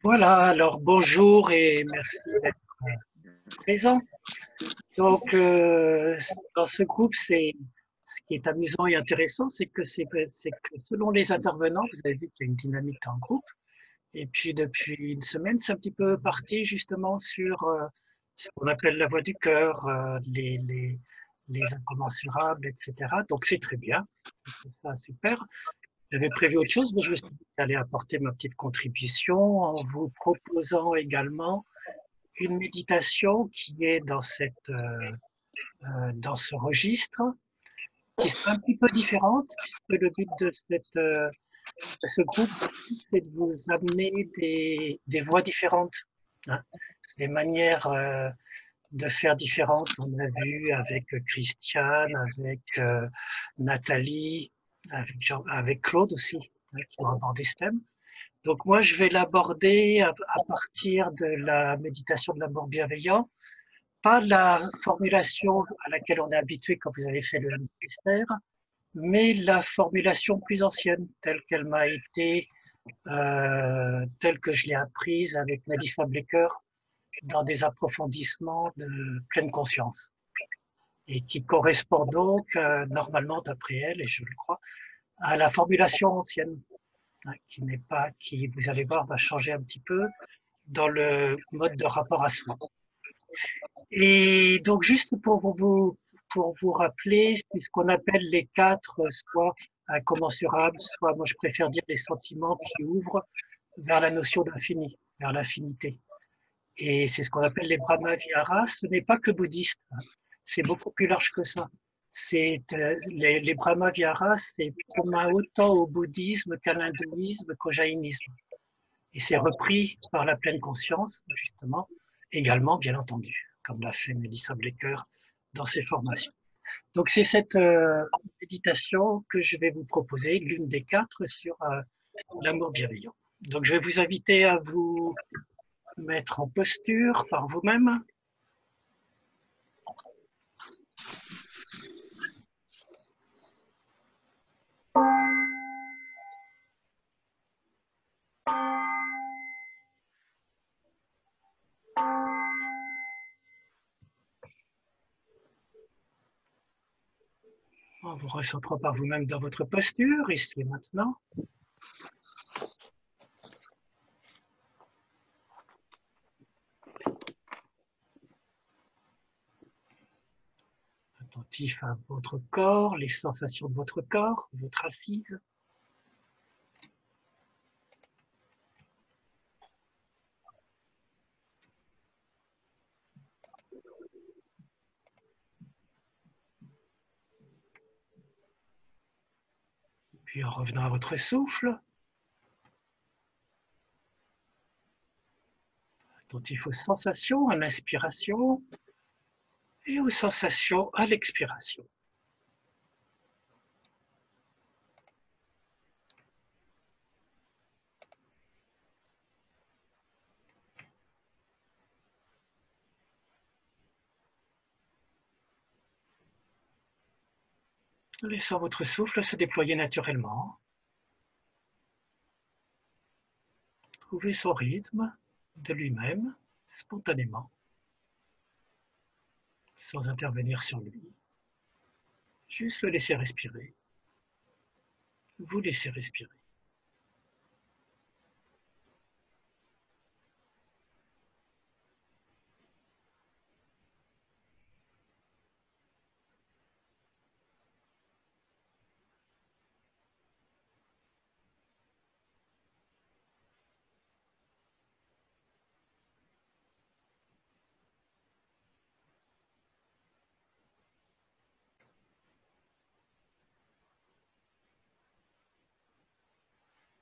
Voilà, alors bonjour et merci d'être présent. Donc, dans ce groupe, ce qui est amusant et intéressant, c'est que selon les intervenants, vous avez vu qu'il y a une dynamique dans le groupe. Et puis, depuis une semaine, c'est un petit peu parti justement sur ce qu'on appelle la voix du cœur, les incommensurables, etc. Donc, c'est très bien. Je trouve ça super. J'avais prévu autre chose, mais je me suis dit d'aller apporter ma petite contribution en vous proposant également une méditation qui est dans ce registre, qui sera un petit peu différente, puisque le but de ce groupe, c'est de vous amener des voies différentes, hein, des manières de faire différentes. On a vu avec Christiane, avec Nathalie, avec Claude aussi, hein, qui ont abordé ce thème. Donc moi, je vais l'aborder à partir de la méditation de l'amour bienveillant, pas la formulation à laquelle on est habitué quand vous avez fait le magistère, mais la formulation plus ancienne, telle qu'elle m'a été, telle que je l'ai apprise avec Melissa Blecker dans des approfondissements de pleine conscience, et qui correspond donc, normalement, d'après elle, et je le crois, à la formulation ancienne, hein, qui n'est pas, qui, vous allez voir, va changer un petit peu dans le mode de rapport à soi. Et donc, juste pour vous rappeler, c'est ce qu'on appelle les quatre, soit incommensurables, soit, moi je préfère dire les sentiments qui ouvrent vers la notion d'infini, vers l'infinité. Et c'est ce qu'on appelle les Brahma Viharas. Ce n'est pas que bouddhiste, hein. C'est beaucoup plus large que ça. Les Brahma Viharas, c'est commun autant au bouddhisme qu'à l'hindouisme qu'au jaïnisme. Et c'est repris par la pleine conscience, justement, également, bien entendu, comme l'a fait Melissa Blecker dans ses formations. Donc, c'est cette méditation que je vais vous proposer, l'une des quatre sur l'amour bienveillant. Donc, je vais vous inviter à vous mettre en posture par vous-même. En vous recentrant par vous-même dans votre posture, ici et maintenant. Attentif à votre corps, les sensations de votre corps, votre assise. Puis en revenant à votre souffle, attentif aux sensations à l'inspiration et aux sensations à l'expiration. Laissant votre souffle se déployer naturellement. Trouvez son rythme de lui-même, spontanément, sans intervenir sur lui. Juste le laisser respirer. Vous laissez respirer.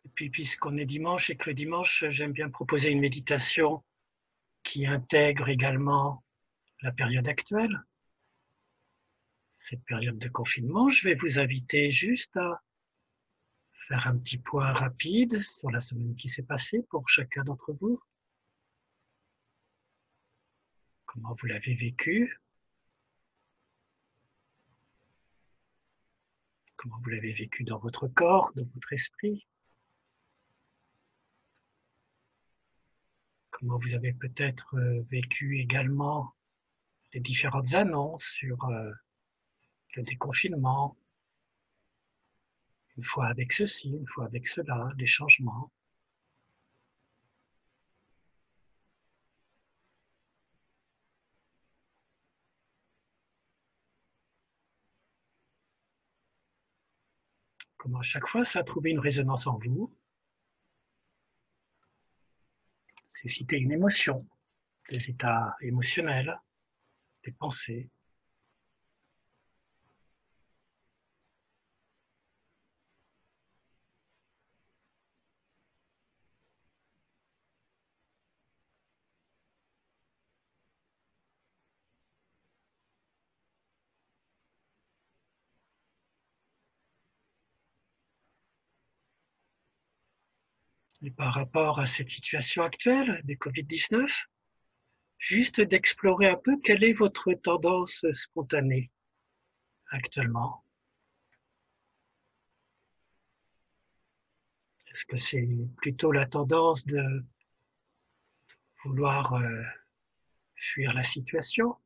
Et puis, puisqu'on est dimanche et que le dimanche, j'aime bien proposer une méditation qui intègre également la période actuelle, cette période de confinement. Je vais vous inviter juste à faire un petit point rapide sur la semaine qui s'est passée pour chacun d'entre vous. Comment vous l'avez vécu? Comment vous l'avez vécu dans votre corps, dans votre esprit? comment vous avez peut-être vécu également les différentes annonces sur le déconfinement, une fois avec ceci, une fois avec cela, les changements. Comment à chaque fois ça a trouvé une résonance en vous, suscité une émotion, des états émotionnels, des pensées. Et par rapport à cette situation actuelle du Covid-19, juste d'explorer un peu quelle est votre tendance spontanée actuellement. Est-ce que c'est plutôt la tendance de vouloir fuir la situation?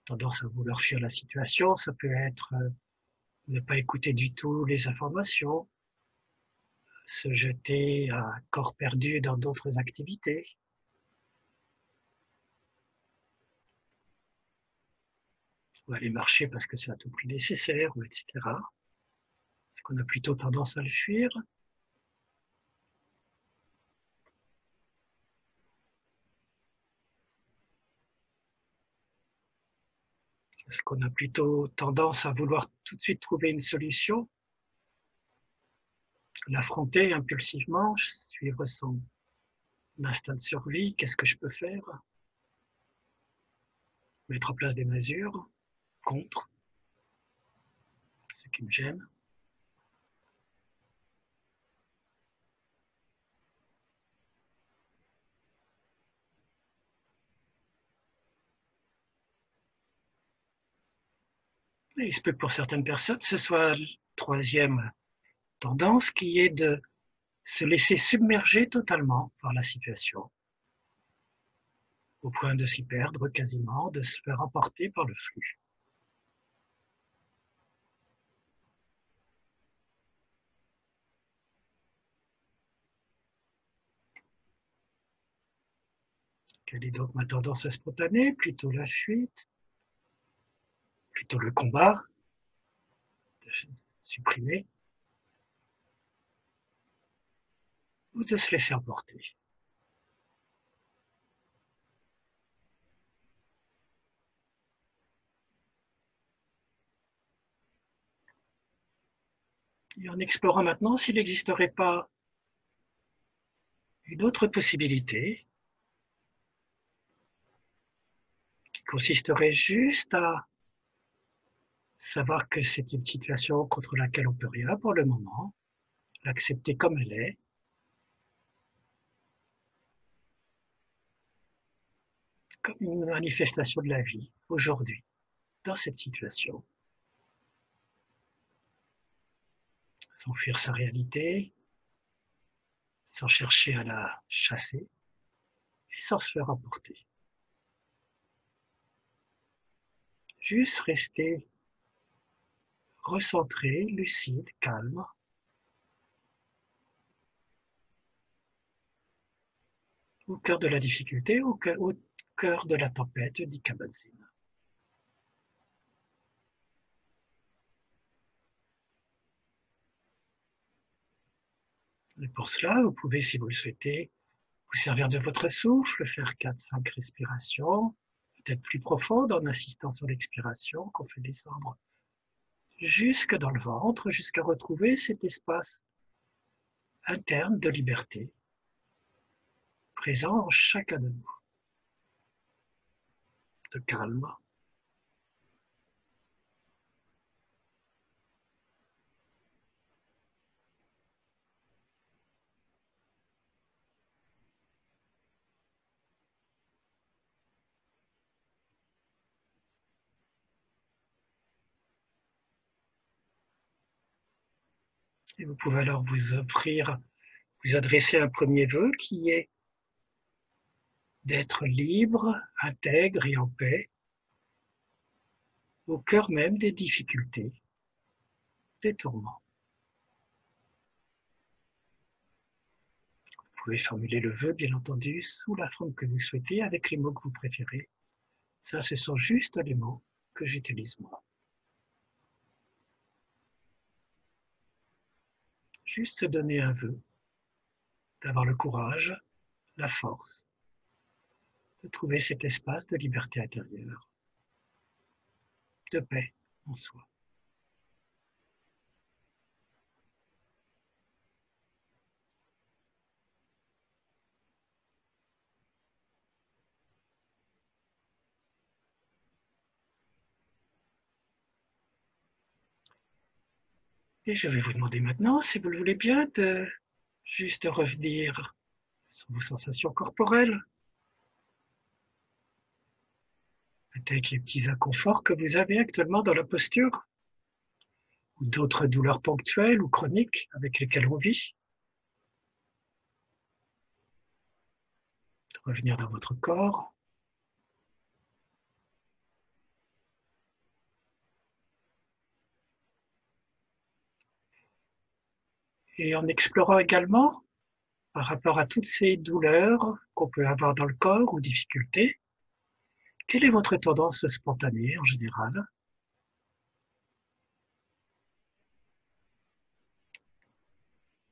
Tendance à vouloir fuir la situation, ça peut être ne pas écouter du tout les informations, se jeter à corps perdu dans d'autres activités. Ou aller marcher parce que c'est à tout prix nécessaire, ou etc. Est-ce qu'on a plutôt tendance à le fuir? Est-ce qu'on a plutôt tendance à vouloir tout de suite trouver une solution, l'affronter impulsivement, suivre son instinct de survie, qu'est-ce que je peux faire? Mettre en place des mesures contre ce qui me gêne. Et il se peut que pour certaines personnes, ce soit la troisième tendance qui est de se laisser submerger totalement par la situation, au point de s'y perdre quasiment, de se faire emporter par le flux. Quelle est donc ma tendance spontanée? Plutôt la fuite, plutôt le combat, de supprimer, ou de se laisser emporter. Et en explorant maintenant s'il n'existerait pas une autre possibilité qui consisterait juste à savoir que c'est une situation contre laquelle on ne peut rien pour le moment, l'accepter comme elle est, comme une manifestation de la vie aujourd'hui, dans cette situation, sans fuir sa réalité, sans chercher à la chasser et sans se faire emporter. Juste rester recentré, lucide, calme, au cœur de la difficulté, au cœur de la tempête, dit Kabat-Zinn. Et pour cela, vous pouvez, si vous le souhaitez, vous servir de votre souffle, faire 4-5 respirations, peut-être plus profondes en insistant sur l'expiration qu'on fait descendre jusque dans le ventre, jusqu'à retrouver cet espace interne de liberté, présent en chacun de nous, de calme. Et vous pouvez alors vous offrir, vous adresser un premier vœu qui est d'être libre, intègre et en paix, au cœur même des difficultés, des tourments. Vous pouvez formuler le vœu, bien entendu, sous la forme que vous souhaitez, avec les mots que vous préférez. Ça, ce sont juste les mots que j'utilise moi. Juste se donner un vœu, d'avoir le courage, la force, de trouver cet espace de liberté intérieure, de paix en soi. Et je vais vous demander maintenant, si vous le voulez bien, de juste revenir sur vos sensations corporelles, peut-être les petits inconforts que vous avez actuellement dans la posture, ou d'autres douleurs ponctuelles ou chroniques avec lesquelles on vit. De revenir dans votre corps. Et en explorant également, par rapport à toutes ces douleurs qu'on peut avoir dans le corps ou difficultés, quelle est votre tendance spontanée en général?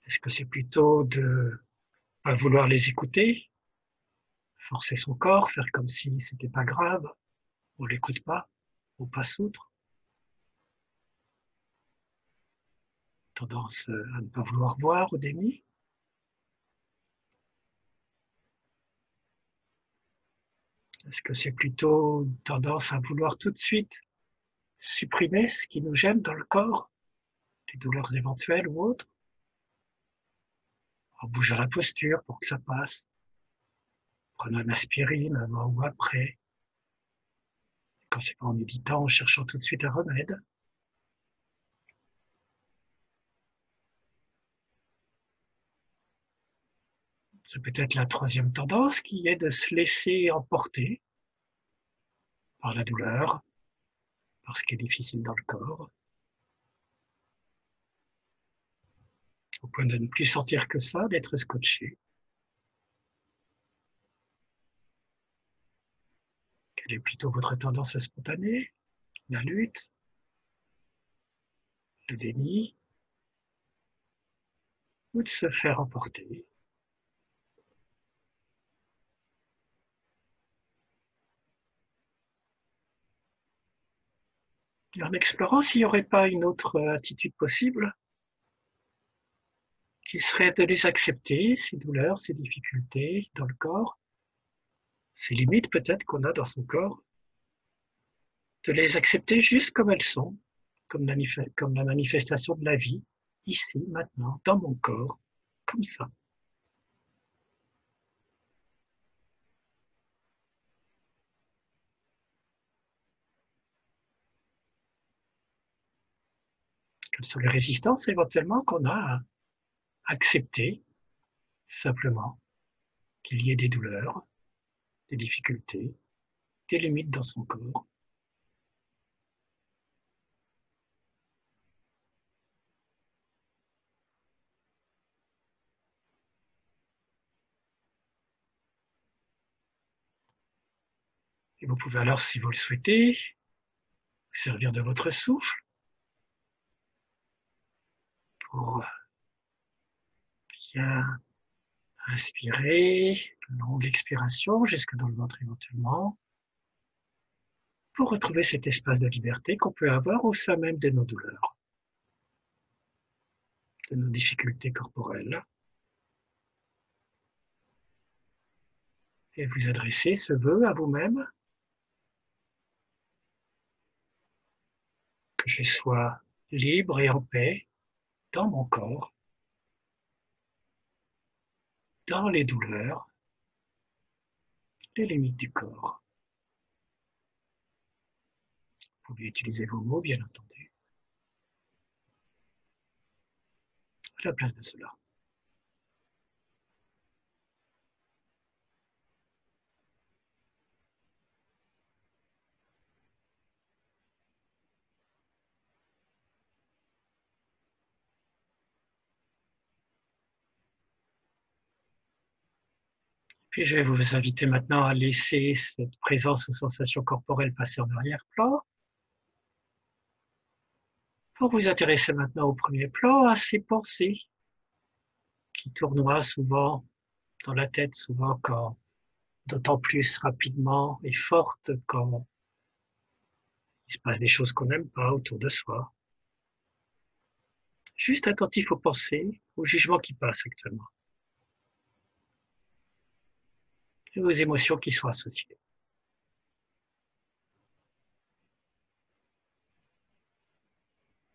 Est-ce que c'est plutôt de ne pas vouloir les écouter, forcer son corps, faire comme si c'était pas grave, on l'écoute pas, ou passe outre, tendance à ne pas vouloir voir au déni? Est-ce que c'est plutôt une tendance à vouloir tout de suite supprimer ce qui nous gêne dans le corps, les douleurs éventuelles ou autres, en bougeant la posture pour que ça passe, prenant une aspirine avant ou après, quand c'est pas en méditant, en cherchant tout de suite un remède? C'est peut-être la troisième tendance qui est de se laisser emporter par la douleur, par ce qui est difficile dans le corps, au point de ne plus sentir que ça, d'être scotché. Quelle est plutôt votre tendance spontanée? La lutte, le déni, ou de se faire emporter? Et en explorant s'il n'y aurait pas une autre attitude possible, qui serait de les accepter, ces douleurs, ces difficultés dans le corps, ces limites peut-être qu'on a dans son corps, de les accepter juste comme elles sont, comme la manifestation de la vie, ici, maintenant, dans mon corps, comme ça. Quelles sont les résistances éventuellement qu'on a à accepter simplement qu'il y ait des douleurs, des difficultés, des limites dans son corps. Et vous pouvez alors, si vous le souhaitez, vous servir de votre souffle pour bien inspirer, longue expiration jusque dans le ventre éventuellement, pour retrouver cet espace de liberté qu'on peut avoir au sein même de nos douleurs, de nos difficultés corporelles. Et vous adressez ce vœu à vous-même, que je sois libre et en paix dans mon corps, dans les douleurs, les limites du corps. Vous pouvez utiliser vos mots, bien entendu, à la place de cela. Puis je vais vous inviter maintenant à laisser cette présence aux sensations corporelles passer en arrière-plan. Pour vous intéresser maintenant au premier plan, à ces pensées qui tournoient souvent dans la tête, souvent d'autant plus rapidement et fortes quand il se passe des choses qu'on n'aime pas autour de soi. Juste attentif aux pensées, aux jugements qui passent actuellement et aux émotions qui sont associées.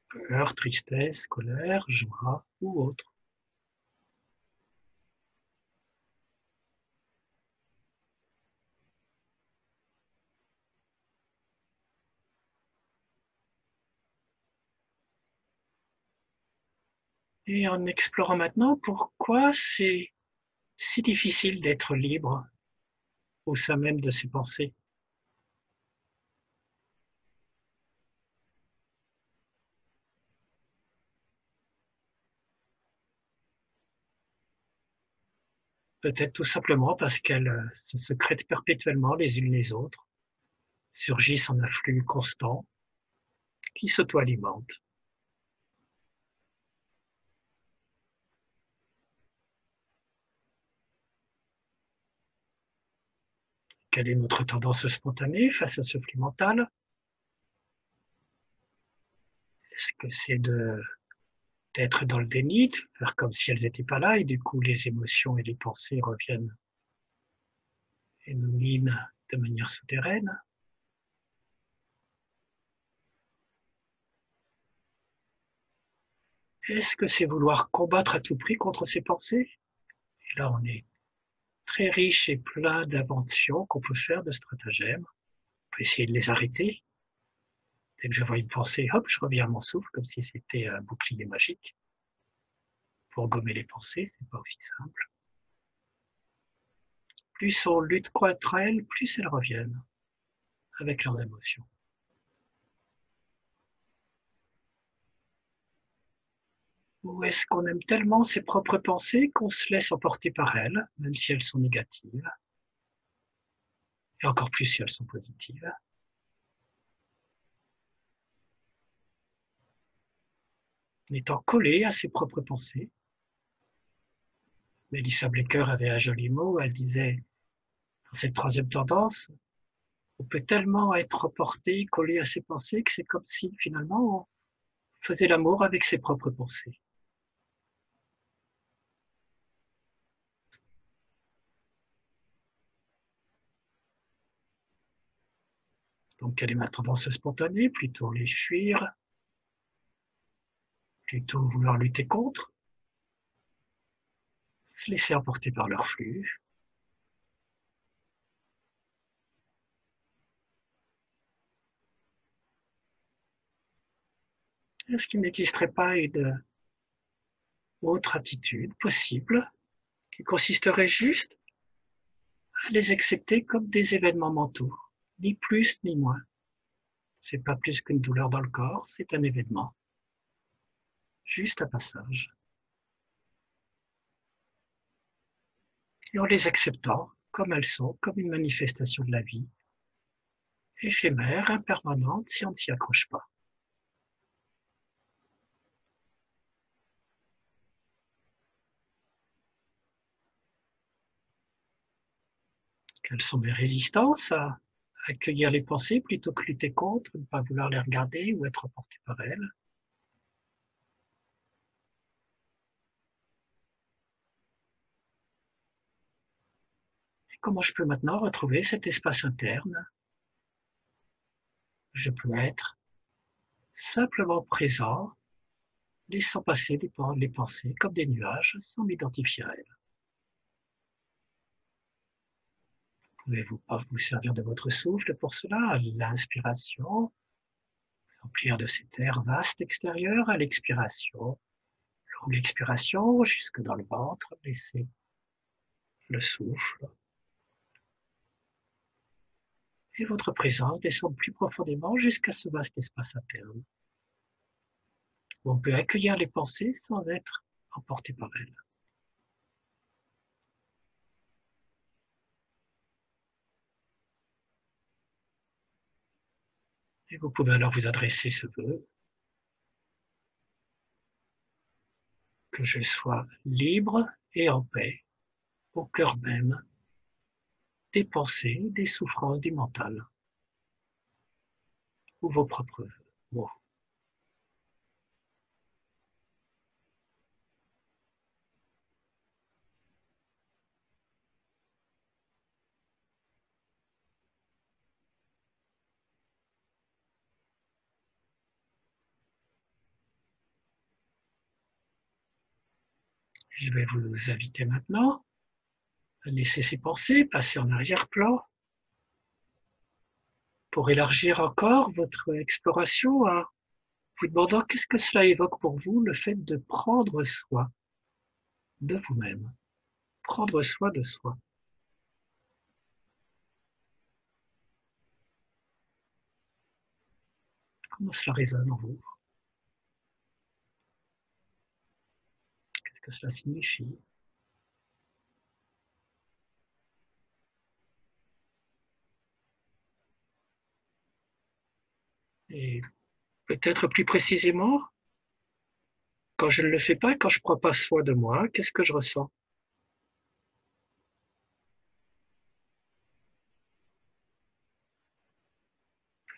Peur, tristesse, colère, joie ou autre. Et en explorant maintenant pourquoi c'est si difficile d'être libre au sein même de ses pensées. Peut-être tout simplement parce qu'elles se secrètent perpétuellement les unes les autres, surgissent en afflux constant, qui s'auto-alimentent. Quelle est notre tendance spontanée face à ce flux mental? Est-ce que c'est d'être dans le déni, de faire comme si elles n'étaient pas là, et du coup les émotions et les pensées reviennent et nous minent de manière souterraine? Est-ce que c'est vouloir combattre à tout prix contre ces pensées? Et là, on est très riche et plein d'inventions qu'on peut faire, de stratagèmes. On peut essayer de les arrêter. Dès que je vois une pensée, hop, je reviens à mon souffle, comme si c'était un bouclier magique. Pour gommer les pensées, c'est pas aussi simple. Plus on lutte contre elles, plus elles reviennent avec leurs émotions. Ou est-ce qu'on aime tellement ses propres pensées qu'on se laisse emporter par elles, même si elles sont négatives, et encore plus si elles sont positives? En étant collé à ses propres pensées. Mélissa Blecker avait un joli mot, elle disait, dans cette troisième tendance, on peut tellement être porté, collé à ses pensées, que c'est comme si finalement on faisait l'amour avec ses propres pensées. Donc quelle est ma tendance spontanée? Plutôt les fuir, plutôt vouloir lutter contre, se laisser emporter par leur flux. Est-ce qu'il n'existerait pas une autre attitude possible qui consisterait juste à les accepter comme des événements mentaux, ni plus ni moins? C'est pas plus qu'une douleur dans le corps, c'est un événement, juste un passage. Et en les acceptant comme elles sont, comme une manifestation de la vie, éphémère, impermanente, si on ne s'y accroche pas. Quelles sont mes résistances à accueillir les pensées plutôt que lutter contre, ne pas vouloir les regarder ou être emporté par elles? Et comment je peux maintenant retrouver cet espace interne? Je peux être simplement présent, laissant passer les pensées comme des nuages sans m'identifier à elles. Pouvez-vous pas vous servir de votre souffle pour cela? L'inspiration, remplir de cet air vaste extérieur, à l'expiration, longue expiration jusque dans le ventre, laissez le souffle et votre présence descendre plus profondément jusqu'à ce vaste espace interne où on peut accueillir les pensées sans être emporté par elles. Et vous pouvez alors vous adresser ce vœu, que je sois libre et en paix, au cœur même des pensées, des souffrances du mental, ou vos propres mots. Je vais vous inviter maintenant à laisser ces pensées passer en arrière-plan pour élargir encore votre exploration en vous demandant qu'est-ce que cela évoque pour vous, le fait de prendre soin de vous-même, prendre soin de soi. Comment cela résonne en vous? Qu'est-ce que cela signifie? Et peut-être plus précisément, quand je ne le fais pas, quand je ne prends pas soin de moi, qu'est-ce que je ressens?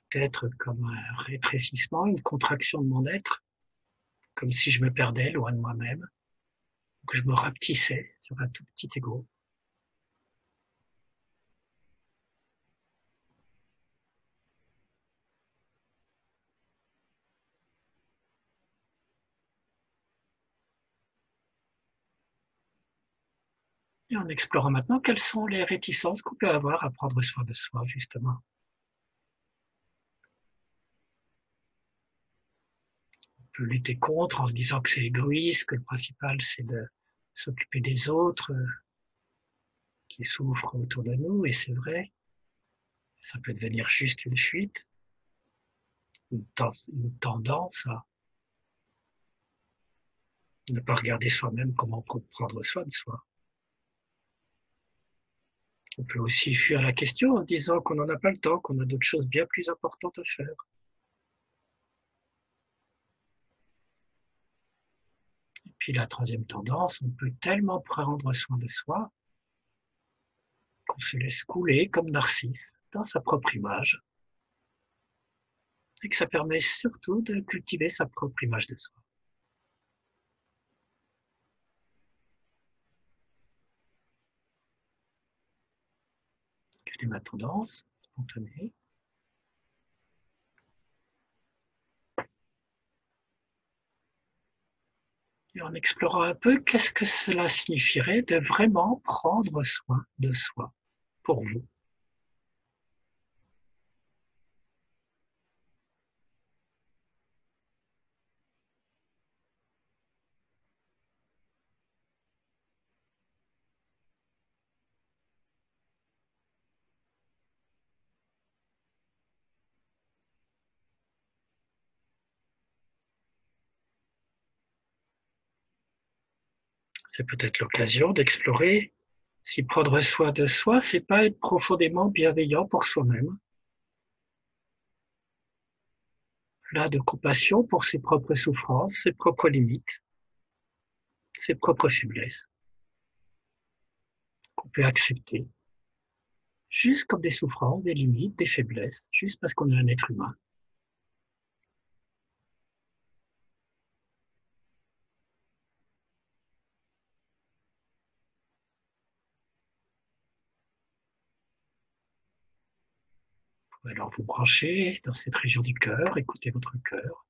Peut-être comme un rétrécissement, une contraction de mon être, comme si je me perdais loin de moi-même, que je me rapetissais sur un tout petit ego. Et en explorant maintenant quelles sont les réticences qu'on peut avoir à prendre soin de soi, justement. On peut lutter contre en se disant que c'est égoïste, que le principal c'est de s'occuper des autres qui souffrent autour de nous, et c'est vrai, ça peut devenir juste une fuite, une tendance à ne pas regarder soi-même comment prendre soin de soi. On peut aussi fuir la question en se disant qu'on n'en a pas le temps, qu'on a d'autres choses bien plus importantes à faire. Et puis la troisième tendance, on peut tellement prendre soin de soi qu'on se laisse couler comme Narcisse dans sa propre image et que ça permet surtout de cultiver sa propre image de soi. Quelle est ma tendance spontanée? Et en explorant un peu, qu'est-ce que cela signifierait de vraiment prendre soin de soi pour vous? C'est peut-être l'occasion d'explorer si prendre soin de soi, c'est pas être profondément bienveillant pour soi-même, là de compassion pour ses propres souffrances, ses propres limites, ses propres faiblesses, qu'on peut accepter, juste comme des souffrances, des limites, des faiblesses, juste parce qu'on est un être humain. Vous pouvez alors vous brancher dans cette région du cœur, écouter votre cœur,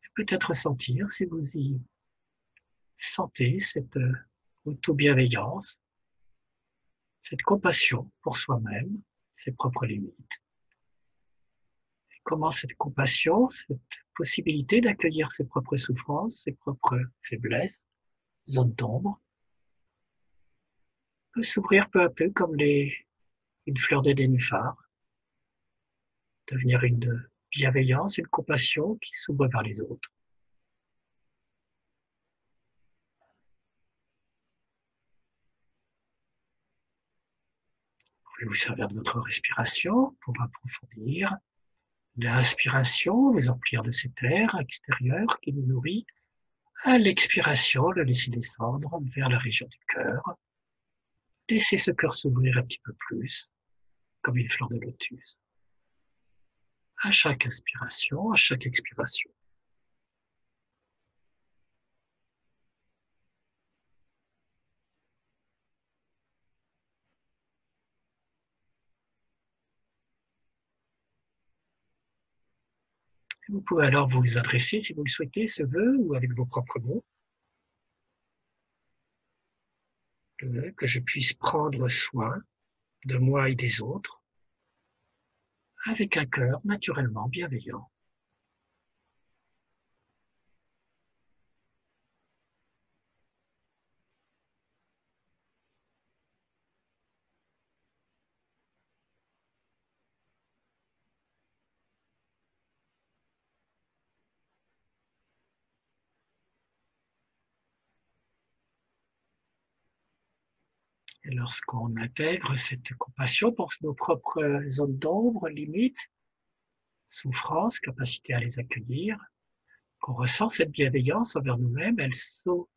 et peut-être ressentir, si vous y sentez, cette auto-bienveillance, cette compassion pour soi-même, ses propres limites. Comment cette compassion, cette possibilité d'accueillir ses propres souffrances, ses propres faiblesses, zones d'ombre, peut s'ouvrir peu à peu comme une fleur de nénuphar, devenir une bienveillance, une compassion qui s'ouvre vers les autres. Vous pouvez vous servir de votre respiration pour approfondir L'inspiration, vous emplir de cet air extérieur qui nous nourrit. À l'expiration, le laisser descendre vers la région du cœur. Laissez ce cœur s'ouvrir un petit peu plus, comme une fleur de lotus. À chaque inspiration, à chaque expiration. Vous pouvez alors vous adresser, si vous le souhaitez, ce vœu ou avec vos propres mots. Le vœu que je puisse prendre soin de moi et des autres avec un cœur naturellement bienveillant. Et lorsqu'on intègre cette compassion pour nos propres zones d'ombre, limites, souffrances, capacité à les accueillir, qu'on ressent cette bienveillance envers nous-mêmes, elle s'auto-libère,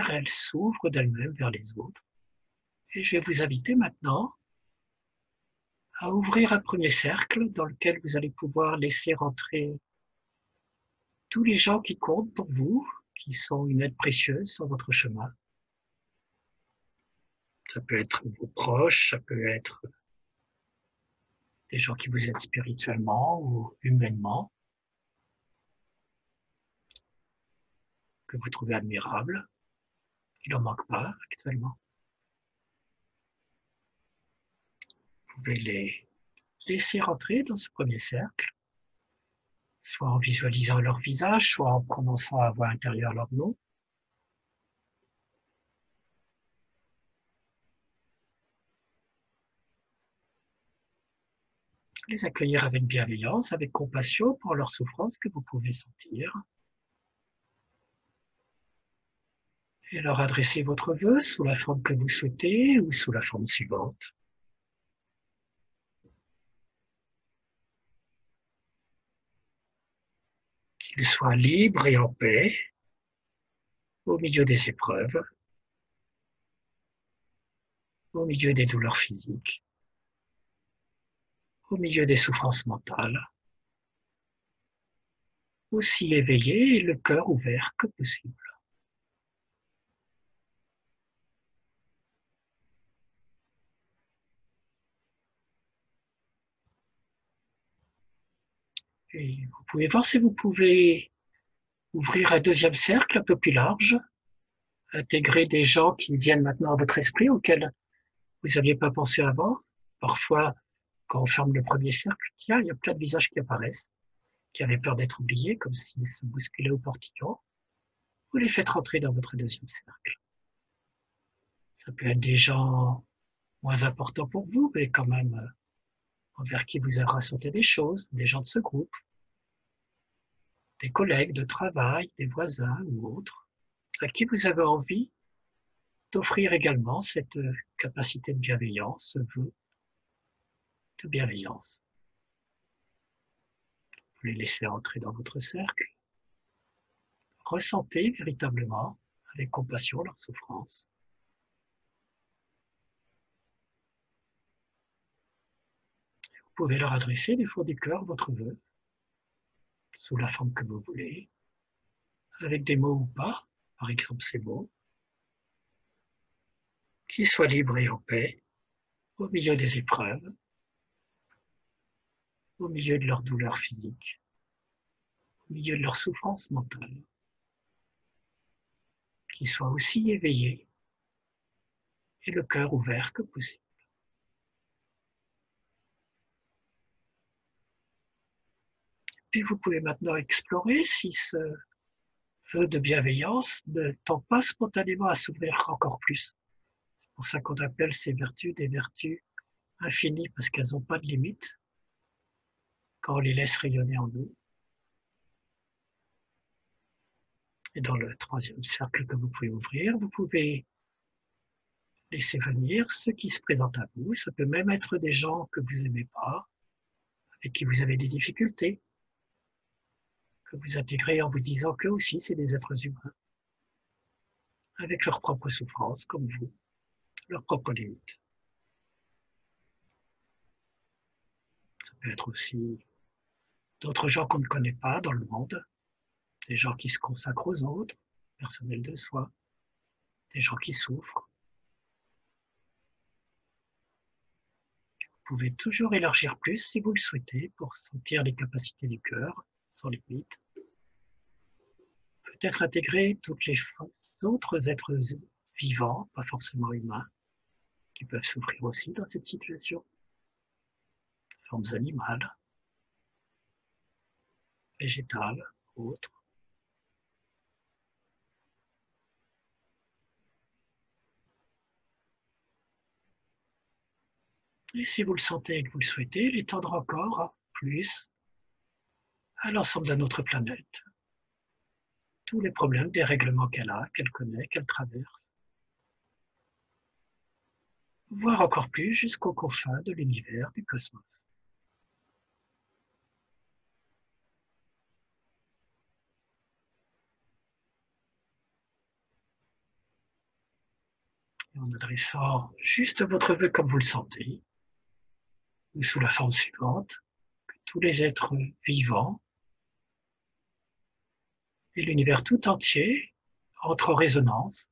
elle s'ouvre d'elle-même vers les autres. Et je vais vous inviter maintenant à ouvrir un premier cercle dans lequel vous allez pouvoir laisser rentrer tous les gens qui comptent pour vous, qui sont une aide précieuse sur votre chemin. Ça peut être vos proches, ça peut être des gens qui vous aident spirituellement ou humainement, que vous trouvez admirables. Il n'en manque pas actuellement. Vous pouvez les laisser rentrer dans ce premier cercle, soit en visualisant leur visage, soit en prononçant à voix intérieure leur nom. Les accueillir avec bienveillance, avec compassion pour leur souffrance que vous pouvez sentir. Et leur adresser votre vœu sous la forme que vous souhaitez ou sous la forme suivante. Qu'ils soient libres et en paix au milieu des épreuves, au milieu des douleurs physiques, au milieu des souffrances mentales, aussi éveillés et le cœur ouvert que possible. Et vous pouvez voir si vous pouvez ouvrir un deuxième cercle un peu plus large, intégrer des gens qui viennent maintenant à votre esprit, auxquels vous n'aviez pas pensé avant. Parfois, quand on ferme le premier cercle, tiens, il y a plein de visages qui apparaissent, qui avaient peur d'être oubliés, comme s'ils se bousculaient au portillon. Vous les faites rentrer dans votre deuxième cercle. Ça peut être des gens moins importants pour vous, mais quand même envers qui vous avez ressenti des choses, des gens de ce groupe, des collègues de travail, des voisins ou autres, à qui vous avez envie d'offrir également cette capacité de bienveillance, ce vœu de bienveillance. Vous les laissez entrer dans votre cercle. Ressentez véritablement, avec compassion, leur souffrance. Vous pouvez leur adresser du fond du cœur votre vœu, sous la forme que vous voulez, avec des mots ou pas, par exemple ces mots, qu'ils soient libres et en paix, au milieu des épreuves, au milieu de leur douleur physique, au milieu de leur souffrance mentale, qu'ils soient aussi éveillés et le cœur ouvert que possible. Et vous pouvez maintenant explorer si ce vœu de bienveillance ne tend pas spontanément à s'ouvrir encore plus. C'est pour ça qu'on appelle ces vertus des vertus infinies, parce qu'elles n'ont pas de limite quand on les laisse rayonner en nous. Et dans le troisième cercle que vous pouvez ouvrir, vous pouvez laisser venir ceux qui se présentent à vous. Ça peut même être des gens que vous n'aimez pas, avec qui vous avez des difficultés, que vous intégrez en vous disant qu'eux aussi, c'est des êtres humains, avec leurs propres souffrances, comme vous, leurs propres limites. Ça peut être aussi d'autres gens qu'on ne connaît pas dans le monde, des gens qui se consacrent aux autres, personnels de soi, des gens qui souffrent. Vous pouvez toujours élargir plus si vous le souhaitez pour sentir les capacités du cœur sans limite. Peut-être intégrer toutes les autres êtres vivants, pas forcément humains, qui peuvent souffrir aussi dans cette situation. Formes animales, végétales, autres. Et si vous le sentez et que vous le souhaitez, l'étendre encore plus à l'ensemble de notre planète. Tous les problèmes, des règlements qu'elle a, qu'elle connaît, qu'elle traverse. Voire encore plus jusqu'aux confins de l'univers, du cosmos. Et en adressant juste votre vœu comme vous le sentez, ou sous la forme suivante, que tous les êtres vivants et l'univers tout entier entrent en résonance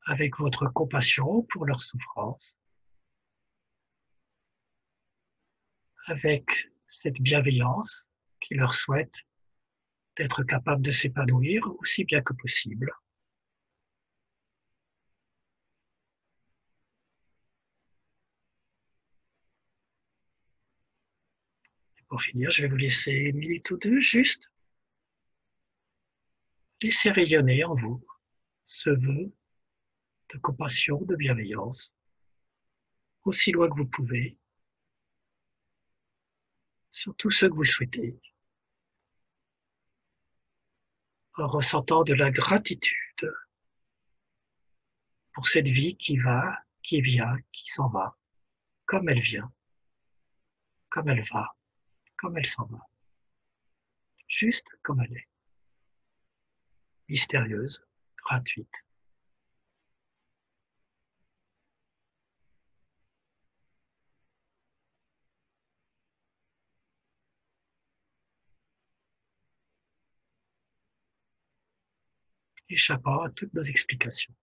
avec votre compassion pour leur souffrance, avec cette bienveillance qui leur souhaite d'être capables de s'épanouir aussi bien que possible. Et pour finir, je vais vous laisser une minute ou deux, juste laisser rayonner en vous ce vœu de compassion, de bienveillance, aussi loin que vous pouvez, sur tout ce que vous souhaitez, en ressentant de la gratitude pour cette vie qui va, qui vient, qui s'en va, comme elle vient, comme elle va, comme elle s'en va, juste comme elle est, mystérieuse, gratuite. Échappant à toutes nos explications.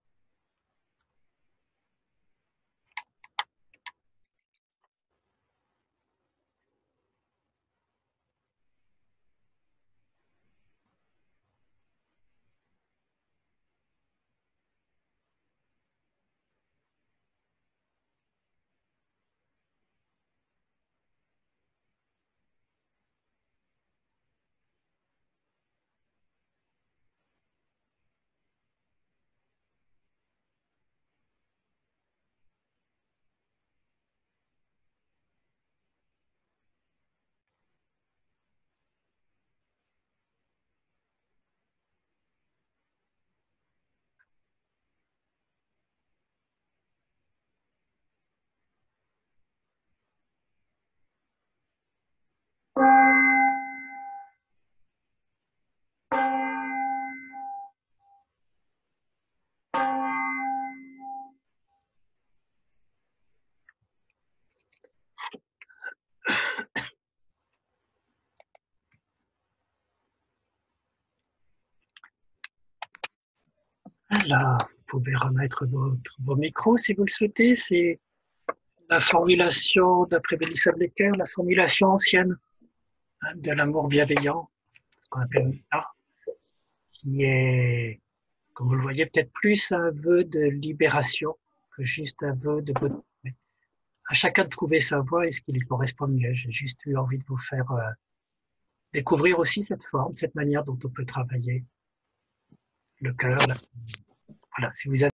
Alors, vous pouvez remettre vos micros si vous le souhaitez. C'est la formulation, d'après Mélissa Blecker, la formulation ancienne de l'amour bienveillant, ce qu'on appelle ça, qui est, comme vous le voyez, peut-être plus un vœu de libération que juste un vœu de bonheur. À chacun de trouver sa voie et ce qui lui correspond mieux. J'ai juste eu envie de vous faire découvrir aussi cette forme, cette manière dont on peut travailler le cœur. Voilà, si vous avez